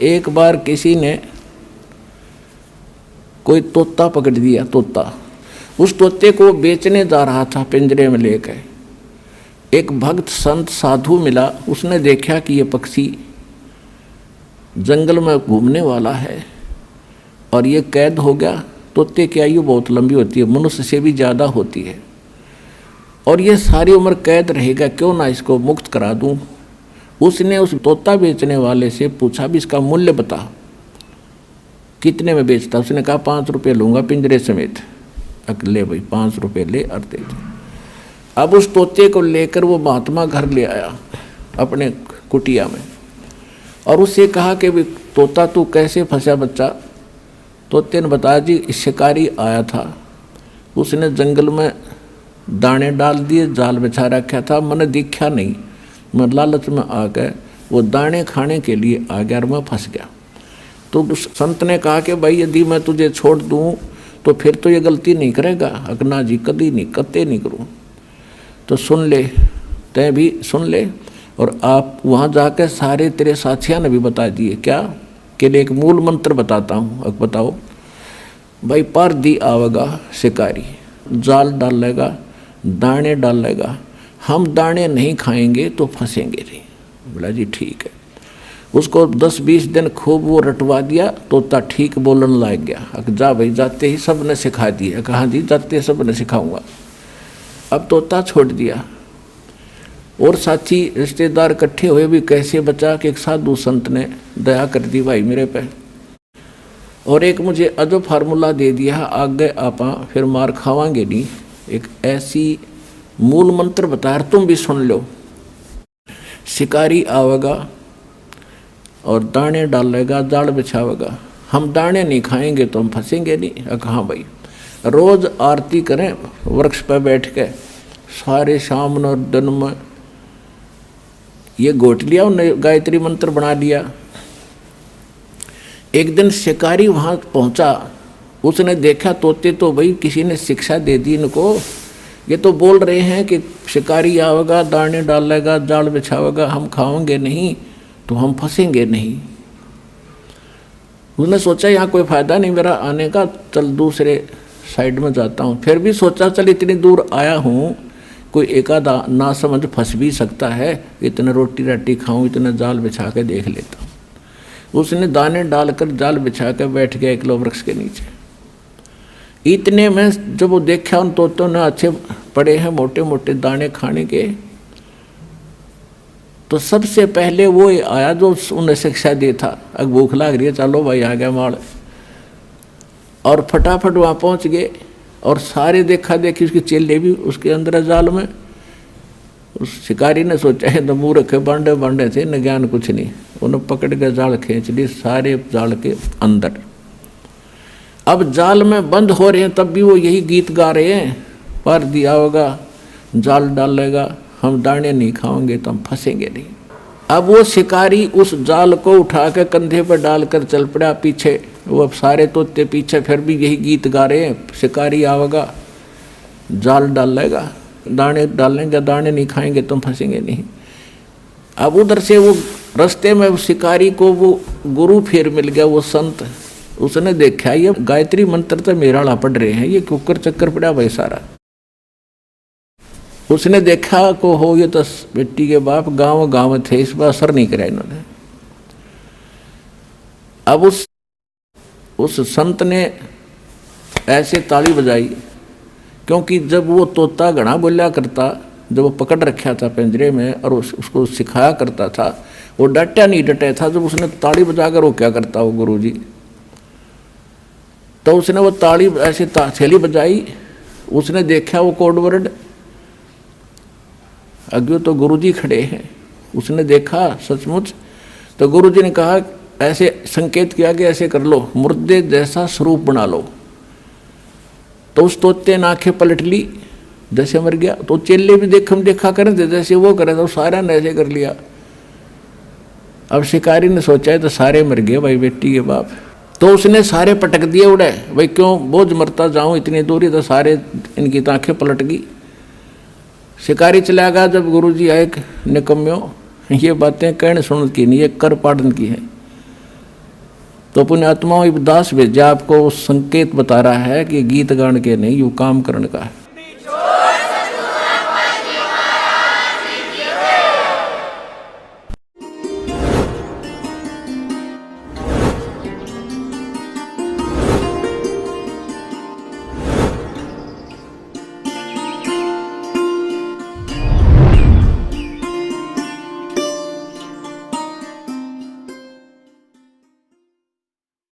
एक बार किसी ने कोई तोता पकड़ दिया, तोता। उस तोते को बेचने जा रहा था पिंजरे में लेकर। एक भक्त संत साधु मिला, उसने देखा कि ये पक्षी जंगल में घूमने वाला है और ये कैद हो गया। तोते की आयु बहुत लंबी होती है, मनुष्य से भी ज़्यादा होती है, और ये सारी उम्र कैद रहेगा, क्यों ना इसको मुक्त करा दूं। उसने उस तोता बेचने वाले से पूछा भी इसका मूल्य बता, कितने में बेचता। उसने कहा 5 रुपये लूँगा पिंजरे समेत। ले भाई 5 रुपये ले और दे दे। अब उस तोते को लेकर वो महात्मा घर ले आया अपने कुटिया में, और उससे कहा कि भी तोता तू कैसे फंसा बच्चा। तोते ने बताया जी शिकारी आया था, उसने जंगल में दाने डाल दिए, जाल बिछा रखा था, मैंने दिखा नहीं, मैं लालच में आ गया, वो दाने खाने के लिए आ गया और मैं फंस गया। तो उस संत ने कहा कि भाई यदि मैं तुझे छोड़ दूँ तो फिर तो ये गलती नहीं करेगा। अगना जी कभी नहीं, कत्ते नहीं करूँ। तो सुन ले, तय भी सुन ले, और आप वहाँ जाकर सारे तेरे साथियों ने भी बता दिए क्या कि एक मूल मंत्र बताता हूँ। अब बताओ भाई, पर दी आवेगा शिकारी, जाल डालेगा, दाने डालेगा, हम दाने नहीं खाएंगे तो फंसेंगे नहीं। बोला जी ठीक है। उसको 10-20 दिन खूब वो रटवा दिया, तोता ठीक बोलने लग गया। जा भाई, जाते ही सब ने सिखा दिया। कहाँ जी, जाते सब ने सिखाऊंगा। अब तोता छोड़ दिया, और साथी रिश्तेदार इकट्ठे हुए भी कैसे बचा कि एक साधु संत ने दया कर दी भाई मेरे पे, और एक मुझे अजब फार्मूला दे दिया, आगे आपा फिर मार खावांगे नहीं। एक ऐसी मूल मंत्र बता, तुम भी सुन लो। शिकारी आवेगा और दाने डालेगा, जाल बिछावेगा, हम दाने नहीं खाएंगे तो हम फंसेंगे नहीं। कहाँ भाई, रोज आरती करें वृक्ष पर बैठ के, सारे शाम और दिन में ये गोट लिया, उन्होंने गायत्री मंत्र बना लिया। एक दिन शिकारी वहाँ पहुँचा, उसने देखा तोते तो भाई किसी ने शिक्षा दे दी इनको, ये तो बोल रहे हैं कि शिकारी आवेगा, दाने डालेगा, जाल बिछावेगा, हम खाओगे नहीं तो हम फंसेंगे नहीं। उसने सोचा यहाँ कोई फ़ायदा नहीं मेरा आने का, चल दूसरे साइड में जाता हूँ। फिर भी सोचा चल इतनी दूर आया हूँ, कोई एकादा ना समझ फंस भी सकता है, इतने रोटी राटी खाऊँ, इतने जाल बिछा के देख लेता हूँ। उसने दाने डालकर जाल बिछा कर बैठ गया एक वृक्ष के नीचे। इतने में जब वो देखा उन तोतों ने अच्छे पड़े हैं मोटे मोटे दाने खाने के, तो सबसे पहले वो आया जो उन्हें शिक्षा दे था। अब भूख लग रही है, चलो भाई आ गया माल, और फटाफट वहाँ पहुँच गए। और सारे देखा देखी उसके चेले भी उसके अंदर जाल में। उस शिकारी ने सोचा है तो मुँह रखे बांडे बांडे थे, न ज्ञान कुछ नहीं, उन्हें पकड़ के जाल खींच ली सारे जाल के अंदर। अब जाल में बंद हो रहे हैं तब भी वो यही गीत गा रहे हैं, पर दिया होगा, जाल डालेगा, हम दाने नहीं खाओगे तो हम फंसेंगे नहीं। अब वो शिकारी उस जाल को उठा के कंधे पर डालकर चल पड़ा पीछे। वो अब सारे तोते पीछे फिर भी यही गीत गा रहे हैं, शिकारी आवेगा, जाल डालेगा, दाने डालेंगे, दाने नहीं खाएंगे तो फंसेंगे नहीं। अब उधर से वो रास्ते में शिकारी को वो गुरु फिर मिल गया, वो संत। उसने देखा ये गायत्री मंत्र तो मेरा ला पढ़ रहे हैं, ये कुकर चक्कर पड़ा भाई सारा। उसने देखा को हो ये तो बेटी के बाप गांव गांव थे, इस पर असर नहीं करा इन्होंने। अब उस संत ने ऐसे ताली बजाई, क्योंकि जब वो तोता घना बोला करता, जब वो पकड़ रखा था पिंजरे में और उसको सिखाया करता था, वो डटा नहीं डटे था। जब उसने ताली बजाकर वो क्या करता वो गुरुजी, तो उसने वो ताली ऐसे थैली बजाई। उसने देखा वो कोड वर्ड, अज्ञो तो गुरुजी खड़े हैं। उसने देखा सचमुच, तो गुरुजी ने कहा ऐसे संकेत किया कि ऐसे कर लो, मुर्दे जैसा स्वरूप बना लो। तो उस तोते ने आंखें पलट ली, जैसे मर गया। तो चेले भी देखा करें थे, जैसे वो करे तो सारा ने ऐसे कर लिया। अब शिकारी ने सोचा है तो सारे मर गए भाई बेटी के बाप। तो उसने सारे पटक दिए उड़े, भाई क्यों बोझ मरता जाऊं इतनी दूरी, तो सारे इनकी तो आंखें पलट गई। शिकारी चला गया। जब गुरुजी आए, निकम्यो ये बातें कहने सुन की नहीं, ये कर पाड़न की है। तो पुण्यात्माओं दास भेजा आपको संकेत बता रहा है कि गीत गान के नहीं, यू काम करण का है।